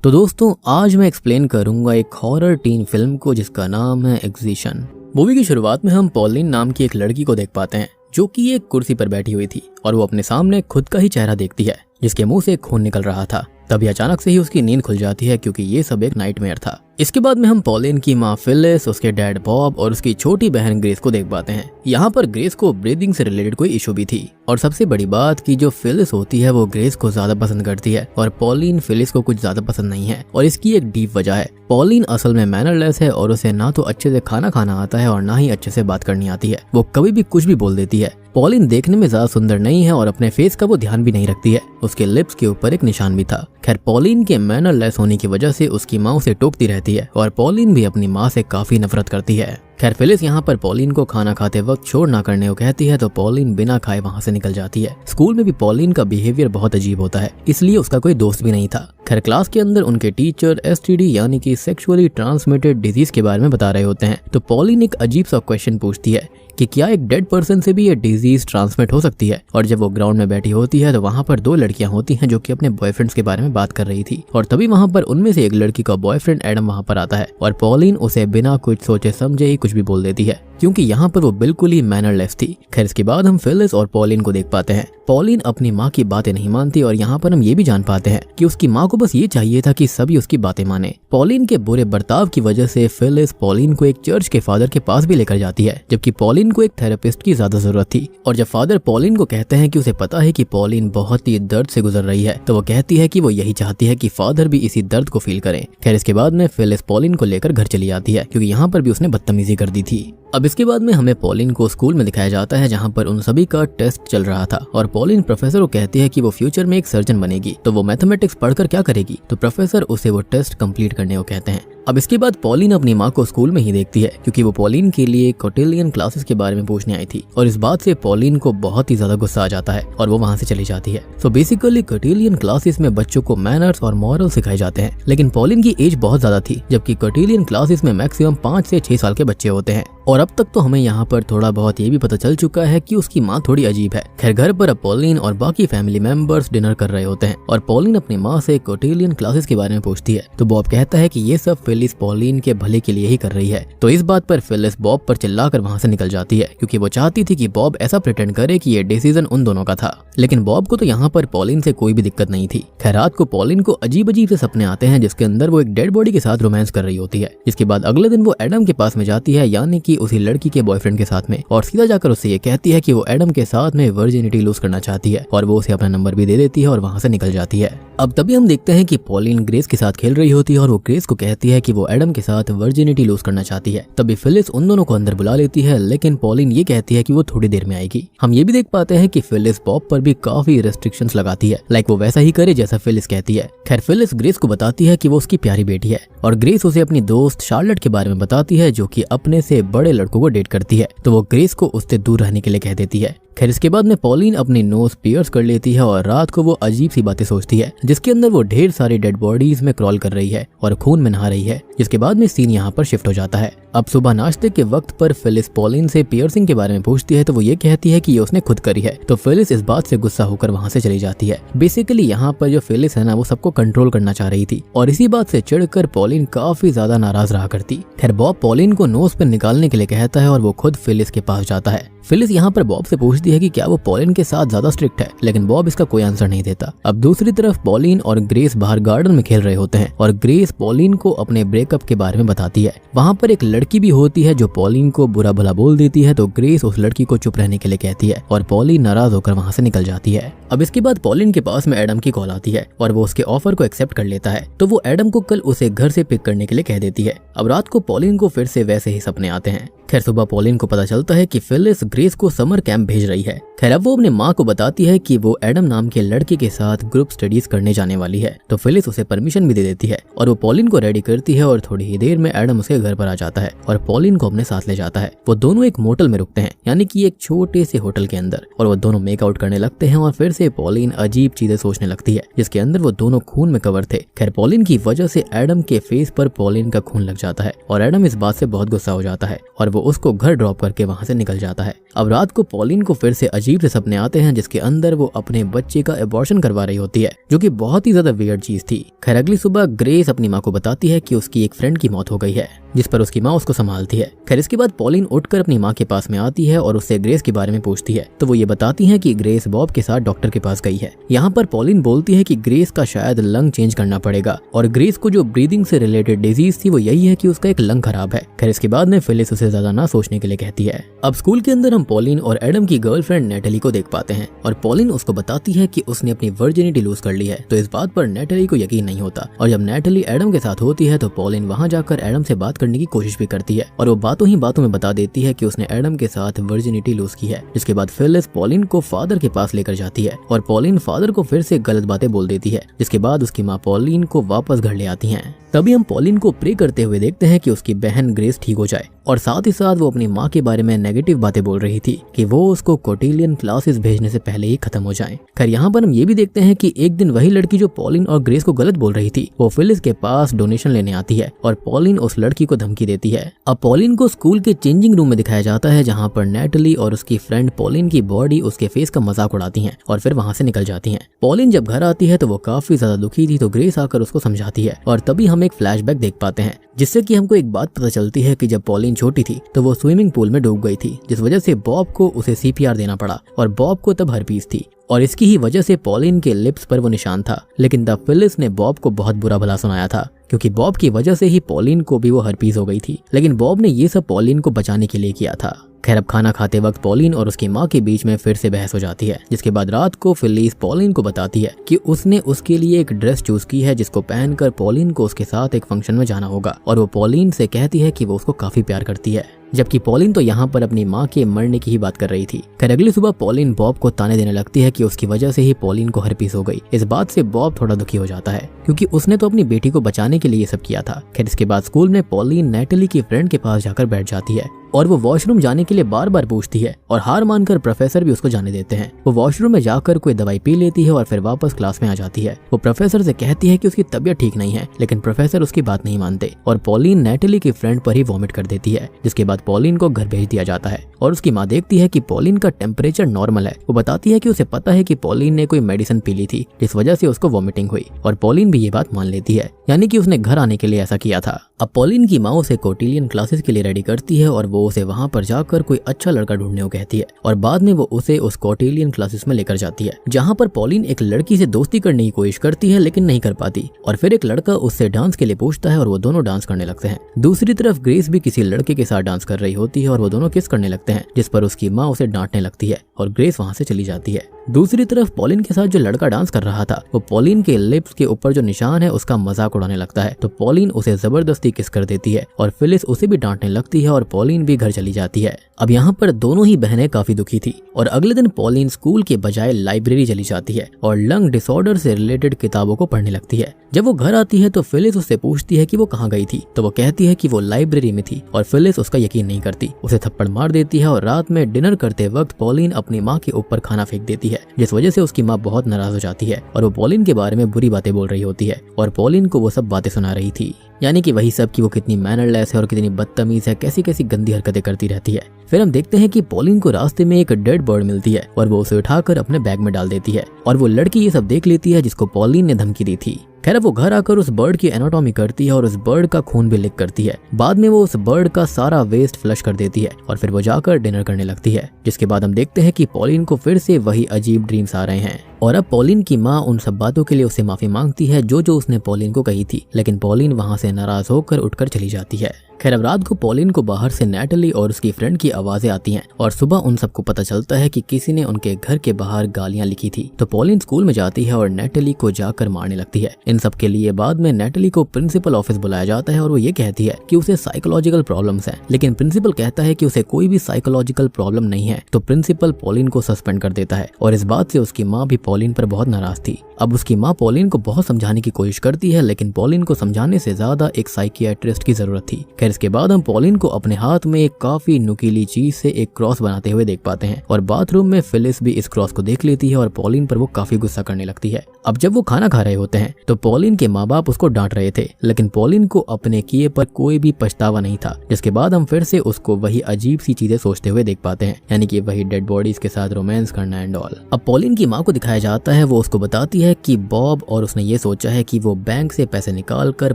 तो दोस्तों आज मैं एक्सप्लेन करूंगा एक हॉरर टीन फिल्म को जिसका नाम है एग्जिशन। मूवी की शुरुआत में हम पॉलिन नाम की एक लड़की को देख पाते हैं जो कि एक कुर्सी पर बैठी हुई थी और वो अपने सामने खुद का ही चेहरा देखती है जिसके मुंह से खून निकल रहा था। तभी अचानक से ही उसकी नींद खुल जाती है क्योंकि ये सब एक नाइटमेयर था। इसके बाद में हम पॉलिन की माँ फिलिस, उसके डैड बॉब और उसकी छोटी बहन ग्रेस को देख पाते हैं। यहाँ पर ग्रेस को ब्रीदिंग से रिलेटेड कोई इशू भी थी और सबसे बड़ी बात कि जो फिलिस होती है वो ग्रेस को ज्यादा पसंद करती है और पॉलिन फिलिस को कुछ ज्यादा पसंद नहीं है। और इसकी एक डीप वजह है, पॉलिन असल में मैनरलेस है और उसे ना तो अच्छे से खाना खाना आता है और ना ही अच्छे से बात करनी आती है। वो कभी भी कुछ भी बोल देती है। पॉलिन देखने में ज्यादा सुंदर नहीं है और अपने फेस का वो ध्यान भी नहीं रखती है। उसके लिप्स के ऊपर एक निशान भी था। खैर पॉलिन के मैनरलेस होने की वजह से उसकी माँ उसे टोकती रहती है और पॉलिन भी अपनी माँ से काफी नफरत करती है। खैर फिलिस यहाँ पर पॉलिन को खाना खाते वक्त शोर ना करने को कहती है तो पॉलिन बिना खाए वहाँ से निकल जाती है। स्कूल में भी पॉलिन का बिहेवियर बहुत अजीब होता है, इसलिए उसका कोई दोस्त भी नहीं था। खैर क्लास के अंदर उनके टीचर STD यानी कि सेक्सुअली ट्रांसमिटेड डिजीज के बारे में बता रहे होते हैं तो पॉलिन एक अजीब सा क्वेश्चन पूछती है कि क्या एक डेड पर्सन से भी ये डिजीज ट्रांसमिट हो सकती है। और जब वो ग्राउंड में बैठी होती है तो वहाँ पर दो लड़कियां होती हैं जो कि अपने बॉयफ्रेंड्स के बारे में बात कर रही थी और तभी वहाँ पर उनमें से एक लड़की का बॉयफ्रेंड एडम वहाँ पर आता है और पॉलिन उसे बिना कुछ सोचे समझे ही कुछ भी बोल देती है क्योंकि यहाँ पर वो बिल्कुल ही मैनरलेस थी। खैर इसके बाद हम फिलिस और पॉलिन को देख पाते हैं। पॉलिन अपनी माँ की बातें नहीं मानती और यहाँ पर हम ये भी जान पाते हैं कि उसकी माँ को बस ये चाहिए था कि सभी उसकी बातें माने। पॉलिन के बुरे बर्ताव की वजह से फिलिस पॉलिन को एक चर्च के फादर के पास भी लेकर जाती है जबकि पॉलिन को एक थेरेपिस्ट की ज्यादा जरूरत थी। और जब फादर पॉलिन को कहते हैं कि उसे पता है कि पॉलिन बहुत ही दर्द से गुजर रही है तो वो कहती है कि वो यही चाहती है कि फादर भी इसी दर्द को फील करें। खैर इसके बाद में फिलिस पॉलिन को लेकर घर चली आती है क्योंकि यहाँ पर भी उसने बदतमीजी कर दी थी। अब इसके बाद में हमें पॉलिन को स्कूल में दिखाया जाता है जहाँ पर उन सभी का टेस्ट चल रहा था और पॉलिन प्रोफेसर को कहती है कि वो फ्यूचर में एक सर्जन बनेगी तो वो मैथमेटिक्स पढ़कर क्या करेगी तो प्रोफेसर उसे वो टेस्ट कंप्लीट करने को कहते हैं। अब इसके बाद पॉलिन अपनी माँ को स्कूल में ही देखती है क्योंकि वो पॉलिन के लिए कोटिलियन क्लासेस के बारे में पूछने आई थी और इस बात से पॉलिन को बहुत ही ज्यादा गुस्सा आ जाता है और वो वहाँ से चली जाती है। सो बेसिकली कोटिलियन क्लासेस में बच्चों को मैनर्स और मॉरल सिखाए जाते हैं लेकिन पॉलिन की एज बहुत ज्यादा थी जबकि कोटिलियन क्लासेस में मैक्सिमम 5 से 6 साल के बच्चे होते हैं। और अब तक तो हमें यहाँ पर थोड़ा बहुत ये भी पता चल चुका है कि उसकी माँ थोड़ी अजीब है। खैर घर पर अब पॉलिन और बाकी फैमिली मेंबर्स डिनर कर रहे होते हैं और पॉलिन अपनी माँ से कोटिलियन क्लासेस के बारे में पूछती है तो बॉब कहता है कि ये सब फिलिस पॉलिन के भले के लिए ही कर रही है। तो इस बात पर फिलिस बॉब पर चिल्लाकर वहाँ से निकल जाती है क्योंकि वो चाहती थी कि बॉब ऐसा प्रिटेंड करे कि ये डिसीजन उन दोनों का था। लेकिन बॉब को तो यहाँ पर पॉलिन से कोई भी दिक्कत नहीं थी। खैर रात को पॉलिन को अजीब अजीब से सपने आते हैं जिसके अंदर वो एक डेड बॉडी के साथ रोमांस कर रही होती है। जिसके बाद अगले दिन वो एडम के पास में जाती है यानी कि उसी लड़की के बॉयफ्रेंड के साथ में और सीधा जाकर उससे ये कहती है कि वो एडम के साथ में वर्जिनिटी लूज करना चाहती है और वो उसे अपना नंबर भी दे देती है और वहाँ से निकल जाती है। अब तभी हम देखते हैं कि पॉलिन ग्रेस के साथ खेल रही होती है और वो ग्रेस को कहती है कि वो एडम के साथ वर्जिनिटी लूज करना चाहती है। तभी फिलिस उन दोनों को अंदर बुला लेती है लेकिन पॉलिन ये कहती है कि वो थोड़ी देर में आएगी। हम ये भी देख पाते हैं कि फिलिस बॉब पर भी काफी रेस्ट्रिक्शंस लगाती है लाइक वो वैसा ही करे जैसा फिलिस कहती है। खैर फिलिस ग्रेस को बताती है कि वो उसकी प्यारी बेटी है और ग्रेस उसे अपनी दोस्त शार्लेट के बारे में बताती है जो कि अपने से बड़े लड़कों को डेट करती है तो वो ग्रेस को उससे दूर रहने के लिए कह देती है। खैर इसके बाद में पॉलिन अपनी नोज पियर्स कर लेती है और रात को वो अजीब सी बातें सोचती है जिसके अंदर वो ढेर सारी डेड बॉडीज में क्रॉल कर रही है और खून में नहा रही है। जिसके बाद में सीन यहाँ पर शिफ्ट हो जाता है। अब सुबह नाश्ते के वक्त पर फिलिस पॉलिन से पियर्सिंग के बारे में पूछती है तो वो ये कहती है कि ये उसने खुद करी है तो फिलिस इस बात से गुस्सा होकर वहाँ से चली जाती है। बेसिकली यहाँ पर जो फिलिस है ना वो सबको कंट्रोल करना चाह रही थी और इसी बात से चिढ़कर पॉलिन काफी ज्यादा नाराज रहा करती। खैर बॉब पॉलिन को नोज पे निकालने के लिए कहता है और वो खुद फिलिस के पास जाता है। फिलिस यहाँ पर बॉब से पूछती है कि क्या वो पॉलिन के साथ ज्यादा स्ट्रिक्ट है लेकिन बॉब इसका कोई आंसर नहीं देता। अब दूसरी तरफ पॉलिन और ग्रेस बाहर गार्डन में खेल रहे होते हैं और ग्रेस पॉलिन को अपने ब्रेकअप के बारे में बताती है। वहाँ पर एक लड़की भी होती है जो पॉलिन को बुरा भला बोल देती है तो ग्रेस उस लड़की को चुप रहने के लिए कहती है और पॉलिन नाराज होकर वहाँ से निकल जाती है। अब इसके बाद पॉलिन के पास में एडम की कॉल आती है और वो उसके ऑफर को एक्सेप्ट कर लेता है तो वो एडम को कल उसे घर से पिक करने के लिए कह देती है। अब रात को पॉलिन को फिर से वैसे ही सपने आते हैं। खैर सुबह पॉलिन को पता चलता है कि फिलिस ग्रेस को समर कैंप भेज रही है। खैर अब वो अपने माँ को बताती है कि वो एडम नाम के लड़के के साथ ग्रुप स्टडीज करने जाने वाली है तो फिलिस उसे परमिशन भी दे देती है और वो पॉलिन को रेडी करती है और थोड़ी ही देर में एडम उसके घर पर आ जाता है और पॉलिन को अपने साथ ले जाता है। वो दोनों एक मोटल में रुकते हैं यानी कि एक छोटे से होटल के अंदर और वो दोनों मेकआउट करने लगते हैं और फिर से पॉलिन अजीब चीजें सोचने लगती है जिसके अंदर वो दोनों खून में कवर थे। खैर पॉलिन की वजह से एडम के फेस पर पॉलिन का खून लग जाता है और एडम इस बात से बहुत गुस्सा हो जाता है और वो उसको घर ड्रॉप करके वहाँ से निकल जाता है। अब रात को पॉलिन को फिर से अजीब से सपने आते हैं जिसके अंदर वो अपने बच्चे का एबॉर्शन करवा रही होती है, जो कि बहुत ही ज्यादा वियर्ड चीज थी। खैर अगली सुबह ग्रेस अपनी माँ को बताती है कि उसकी एक फ्रेंड की मौत हो गई है, जिस पर उसकी माँ उसको संभालती है। खैर इसके बाद पॉलिन उठकर अपनी माँ के पास में आती है और उससे ग्रेस के बारे में पूछती है, तो वो ये बताती है कि ग्रेस बॉब के साथ डॉक्टर के पास गई है। यहाँ पर पॉलिन बोलती है कि ग्रेस का शायद लंग चेंज करना पड़ेगा और ग्रेस को जो ब्रीदिंग से रिलेटेड डिजीज थी वो यही है कि उसका एक लंग खराब है। खैर इसके बाद में फिलिस उसे ज्यादा ना सोचने के लिए कहती है। अब स्कूल के अंदर हम पॉलिन और एडम की गर्लफ्रेंड नेटली को देख पाते हैं और पॉलिन उसको बताती है कि उसने अपनी वर्जिनिटी लूज कर ली है। तो इस बात पर नेटली को यकीन नहीं होता और जब नेटली एडम के साथ होती है तो पॉलिन वहाँ जाकर एडम से बात करने की कोशिश भी करती है और वो बातों ही बातों में बता देती है कि उसने एडम के साथ वर्जिनिटी लूज की है। जिसके बाद फिलिस पॉलिन को फादर के पास लेकर जाती है और पॉलिन फादर को फिर से गलत बातें बोल देती है, जिसके बाद उसकी माँ पॉलिन को वापस घर ले आती हैं। तभी हम पॉलिन को प्रे करते हुए देखते हैं कि उसकी बहन ग्रेस ठीक हो जाए और साथ ही साथ वो अपनी माँ के बारे में नेगेटिव बातें बोल रही थी कि वो उसको कोटिलियन क्लासेस भेजने से पहले ही खत्म हो जाएं। खैर यहाँ पर हम ये भी देखते हैं कि एक दिन वही लड़की जो पॉलिन और ग्रेस को गलत बोल रही थी वो फिलिस के पास डोनेशन लेने आती है और पॉलिन उस लड़की को धमकी देती है। अब पॉलिन को स्कूल के चेंजिंग रूम में दिखाया जाता है जहाँ पर नेटली और उसकी फ्रेंड पॉलिन की बॉडी उसके फेस का मजाक उड़ाती है और फिर वहाँ से निकल जाती है। पॉलिन जब घर आती है तो वो काफी ज्यादा दुखी थी, तो ग्रेस आकर उसको समझाती है और तभी हम एक फ्लैशबैक देख पाते हैं जिससे कि हमको एक बात पता चलती है कि जब पॉलिन छोटी थी तो वो स्विमिंग पूल में डूब गई थी, जिस वजह से बॉब को उसे सीपीआर देना पड़ा और बॉब को तब हर्पीस थी और इसकी ही वजह से पॉलिन के लिप्स पर वो निशान था। लेकिन द फिलिस ने बॉब को बहुत बुरा भला सुनाया था क्योंकि बॉब की वजह से ही पॉलिन को भी वो हर्पीस हो गई थी, लेकिन बॉब ने ये सब पॉलिन को बचाने के लिए किया था। खैर अब खाना खाते वक्त पॉलिन और उसकी माँ के बीच में फिर से बहस हो जाती है, जिसके बाद रात को फिलिस पॉलिन को बताती है कि उसने उसके लिए एक ड्रेस चूज की है जिसको पहनकर पॉलिन को उसके साथ एक फंक्शन में जाना होगा और वो पॉलिन से कहती है कि वो उसको काफी प्यार करती है, जबकि पॉलिन तो यहाँ पर अपनी माँ के मरने की ही बात कर रही थी। खैर अगली सुबह पॉलिन बॉब को ताने देने लगती है कि उसकी वजह से ही पॉलिन को हर्पीस हो गई। इस बात से बॉब थोड़ा दुखी हो जाता है क्योंकि उसने तो अपनी बेटी को बचाने के लिए ये सब किया था। खैर इसके बाद स्कूल में पॉलिन नेटली की फ्रेंड के पास जाकर बैठ जाती है और वो वॉशरूम जाने के लिए बार बार पूछती है और हार मानकर प्रोफेसर भी उसको जाने देते हैं। वो वॉशरूम में जाकर कोई दवाई पी लेती है और फिर वापस क्लास में आ जाती है। वो प्रोफेसर से कहती है कि उसकी तबीयत ठीक नहीं है, लेकिन प्रोफेसर उसकी बात नहीं मानते और पॉलिन नेटली की फ्रेंड पर ही वॉमिट कर देती है, जिसके बाद पॉलिन को घर भेज दिया जाता है और उसकी माँ देखती है कि पॉलिन का टेम्परेचर नॉर्मल है। वो बताती है कि उसे पता है कि पॉलिन ने कोई मेडिसिन पी ली थी जिस वजह से उसको वॉमिटिंग हुई और पॉलिन भी ये बात मान लेती है, यानी कि उसने घर आने के लिए ऐसा किया था। अब पॉलिन की माँ उसे कोटिलियन क्लासेस के लिए रेडी करती है और वो उसे वहाँ पर जाकर कोई अच्छा लड़का ढूंढने को कहती है और बाद में वो उसे उस कोटिलियन क्लासेस में लेकर जाती है, जहाँ पर पॉलिन एक लड़की से दोस्ती करने की कोशिश करती है लेकिन नहीं कर पाती और फिर एक लड़का उससे डांस के लिए पूछता है और वो दोनों डांस करने लगते हैं। दूसरी तरफ ग्रेस भी किसी लड़के के साथ डांस कर रही होती है और वो दोनों किस करने लगते हैं, जिस पर उसकी माँ उसे डांटने लगती है और ग्रेस वहाँ से चली जाती है। दूसरी तरफ पॉलिन के साथ जो लड़का डांस कर रहा था वो पॉलिन के लिप्स के ऊपर जो निशान है उसका मजाक उड़ाने लगता है, तो पॉलिन उसे जबरदस्ती किस कर देती है और फिलिस उसे भी डांटने लगती है और पॉलिन भी घर चली जाती है। अब यहाँ पर दोनों ही बहनें काफी दुखी थी और अगले दिन पॉलिन स्कूल के बजाय लाइब्रेरी चली जाती है और लंग डिसऑर्डर से रिलेटेड किताबों को पढ़ने लगती है। जब वो घर आती है तो फिलिस उससे पूछती है कि वो कहाँ गई थी, तो वो कहती है कि वो लाइब्रेरी में थी और फिलिस उसका यकीन नहीं करती, उसे थप्पड़ मार देती है और रात में डिनर करते वक्त पॉलिन अपनी माँ के ऊपर खाना फेंक देती है, जिस वजह से उसकी माँ बहुत नाराज हो जाती है और वो पॉलिन के बारे में बुरी बातें बोल रही होती है और पॉलिन को वो सब बातें सुना रही थी, यानी कि वही सब कि वो कितनी मैनरलेस है और कितनी बदतमीज है, कैसी कैसी गंदी हरकतें करती रहती है। फिर हम देखते हैं कि पॉलिन को रास्ते में एक डेड बर्ड मिलती है और वो उसे उठाकर अपने बैग में डाल देती है और वो लड़की ये सब देख लेती है जिसको पॉलिन ने धमकी दी थी। खैर वो घर आकर उस बर्ड की एनाटॉमी करती है और उस बर्ड का खून भी लिक करती है। बाद में वो उस बर्ड का सारा वेस्ट फ्लश कर देती है और फिर वो जाकर डिनर करने लगती है, जिसके बाद हम देखते हैं कि पॉलिन को फिर से वही अजीब ड्रीम्स आ रहे हैं और अब पॉलिन की माँ उन सब बातों के लिए उससे माफी मांगती है जो उसने पॉलिन को कही थी, लेकिन पॉलिन वहाँ से नाराज होकर उठकर चली जाती है। खैर अब रात को पॉलिन को बाहर से नेटली और उसकी फ्रेंड की आवाजें आती हैं और सुबह उन सबको पता चलता है कि किसी ने उनके घर के बाहर गालियां लिखी थी, तो पॉलिन स्कूल में जाती है और नेटली को जाकर मारने लगती है। इन सब के लिए बाद में नेटली को प्रिंसिपल ऑफिस बुलाया जाता है और वो ये कहती है कि उसे साइकोलॉजिकल प्रॉब्लम्स हैं, लेकिन प्रिंसिपल कहता है कि उसे कोई भी साइकोलॉजिकल प्रॉब्लम नहीं है, तो प्रिंसिपल पॉलिन को सस्पेंड कर देता है और इस बात से उसकी माँ भी पॉलिन पर बहुत नाराज थी। अब उसकी माँ पॉलिन को बहुत समझाने की कोशिश करती है, लेकिन पॉलिन को समझाने से ज्यादा एक साइकियाट्रिस्ट की जरूरत थी। खैर इसके बाद हम पॉलिन को अपने हाथ में एक काफी नुकीली चीज से एक क्रॉस बनाते हुए देख पाते हैं और बाथरूम में फिलिस भी इस क्रॉस को देख लेती है और पॉलिन पर वो काफी गुस्सा करने लगती है। अब जब वो खाना खा रहे होते हैं तो पॉलिन के माँ बाप उसको डांट रहे थे, लेकिन पॉलिन को अपने किए पर कोई भी पछतावा नहीं था। जिसके बाद हम फिर से उसको वही अजीब सी चीजें सोचते हुए देख पाते हैं, यानी कि वही डेड बॉडीज के साथ रोमांस करना एंड ऑल। अब पॉलिन की माँ को दिखाया जाता है, वो उसको बताती है कि बॉब और उसने ये सोचा है कि वो बैंक से पैसे निकाल कर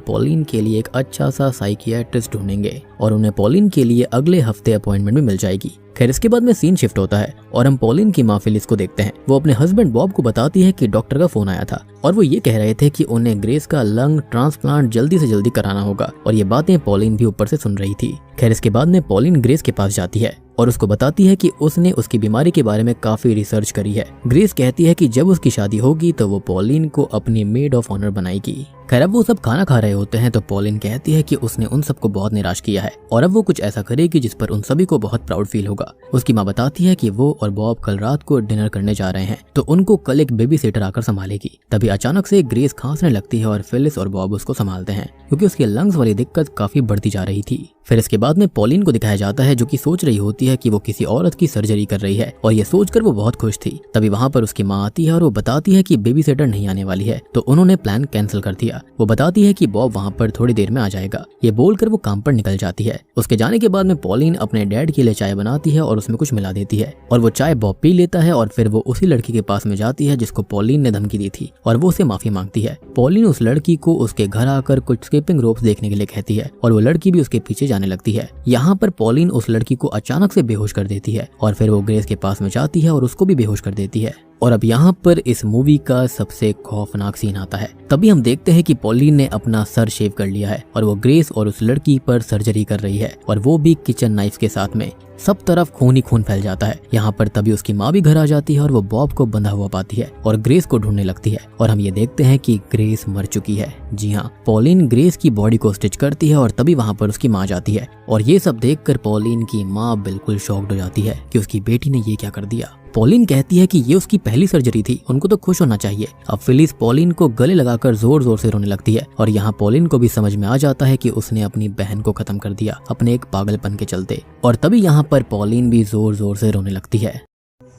पॉलिन के लिए एक अच्छा सा साइकियाट्रिस्ट ढूंढेंगे और उन्हें पॉलिन के लिए अगले हफ्ते अपॉइंटमेंट भी मिल जाएगी। खैर इसके बाद में सीन शिफ्ट होता है और हम पॉलिन की माँ फिलिस को देखते हैं। वो अपने हस्बैंड बॉब को बताती है कि डॉक्टर का फोन आया था और वो ये कह रहे थे कि उन्हें ग्रेस का लंग ट्रांसप्लांट जल्दी से जल्दी कराना होगा और ये बातें पॉलिन भी ऊपर से सुन रही थी। खैर इसके बाद में पॉलिन ग्रेस के पास जाती है और उसको बताती है कि उसने उसकी बीमारी के बारे में काफी रिसर्च करी है। ग्रेस कहती है कि जब उसकी शादी होगी तो वो पॉलिन को अपनी मेड ऑफ ऑनर बनाएगी। खैर अब वो सब खाना खा रहे होते हैं तो पॉलिन कहती है कि उसने उन सबको बहुत निराश किया है और अब वो कुछ ऐसा करेगी जिस पर उन सभी को बहुत प्राउड फील होगा। उसकी माँ बताती है कि वो और बॉब कल रात को डिनर करने जा रहे हैं तो उनको कल एक बेबी सिटर आकर संभालेगी। तभी अचानक से ग्रेस खांसने लगती है और फिलिस और बॉब उसको संभालते हैं क्योंकि उसके लंग्स वाली दिक्कत काफी बढ़ती जा रही थी। फिर इसके बाद में पॉलिन को दिखाया जाता है जो कि सोच रही होती है कि वो किसी औरत की सर्जरी कर रही है और ये सोचकर वो बहुत खुश थी। तभी वहाँ पर उसकी माँ आती है और वो बताती है कि बेबी सिटर नहीं आने वाली है तो उन्होंने प्लान कैंसिल कर दिया। वो बताती है कि बॉब वहाँ पर थोड़ी देर में आ जाएगा। ये बोलकर वो काम पर निकल जाती है। उसके जाने के बाद में पॉलिन अपने डैड के लिए चाय बनाती है और उसमें कुछ मिला देती है और वो चाय बॉब पी लेता है और फिर वो उसी लड़की के पास में जाती है जिसको पॉलिन ने धमकी दी थी और वो उसे माफी मांगती है। पॉलिन उस लड़की को उसके घर आकर कुछ स्किपिंग रोप्स देखने के लिए कहती है और वो लड़की भी उसके पीछे जाने लगती है। यहाँ पर पॉलिन उस लड़की को अचानक से बेहोश कर देती है और फिर वो ग्रेस के पास में जाती है और उसको भी बेहोश कर देती है। और अब यहाँ पर इस मूवी का सबसे खौफनाक सीन आता है। तभी हम देखते हैं कि पॉलिन ने अपना सर शेव कर लिया है और वो ग्रेस और उस लड़की पर सर्जरी कर रही है और वो भी किचन नाइफ के साथ में। सब तरफ खून ही खून फैल जाता है। यहाँ पर तभी उसकी माँ भी घर आ जाती है और वो बॉब को बंधा हुआ पाती है और ग्रेस को ढूंढने लगती है और हम ये देखते हैं कि ग्रेस मर चुकी है। जी हाँ, पॉलिन ग्रेस की बॉडी को स्टिच करती है और तभी वहाँ पर उसकी माँ जाती है और ये सब देखकर पॉलिन की माँ बिल्कुल शॉक्ड हो जाती है कि उसकी बेटी ने ये क्या कर दिया। पॉलिन कहती है कि ये उसकी पहली सर्जरी थी, उनको तो खुश होना चाहिए। अब फिलिस पॉलिन को गले लगाकर जोर जोर से रोने लगती है और यहाँ पॉलिन को भी समझ में आ जाता है कि उसने अपनी बहन को खत्म कर दिया अपने एक पागलपन के चलते और तभी यहाँ पर पॉलिन भी जोर जोर से रोने लगती है।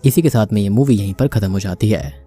इसी के साथ में ये मूवी यहीं पर खत्म हो जाती है।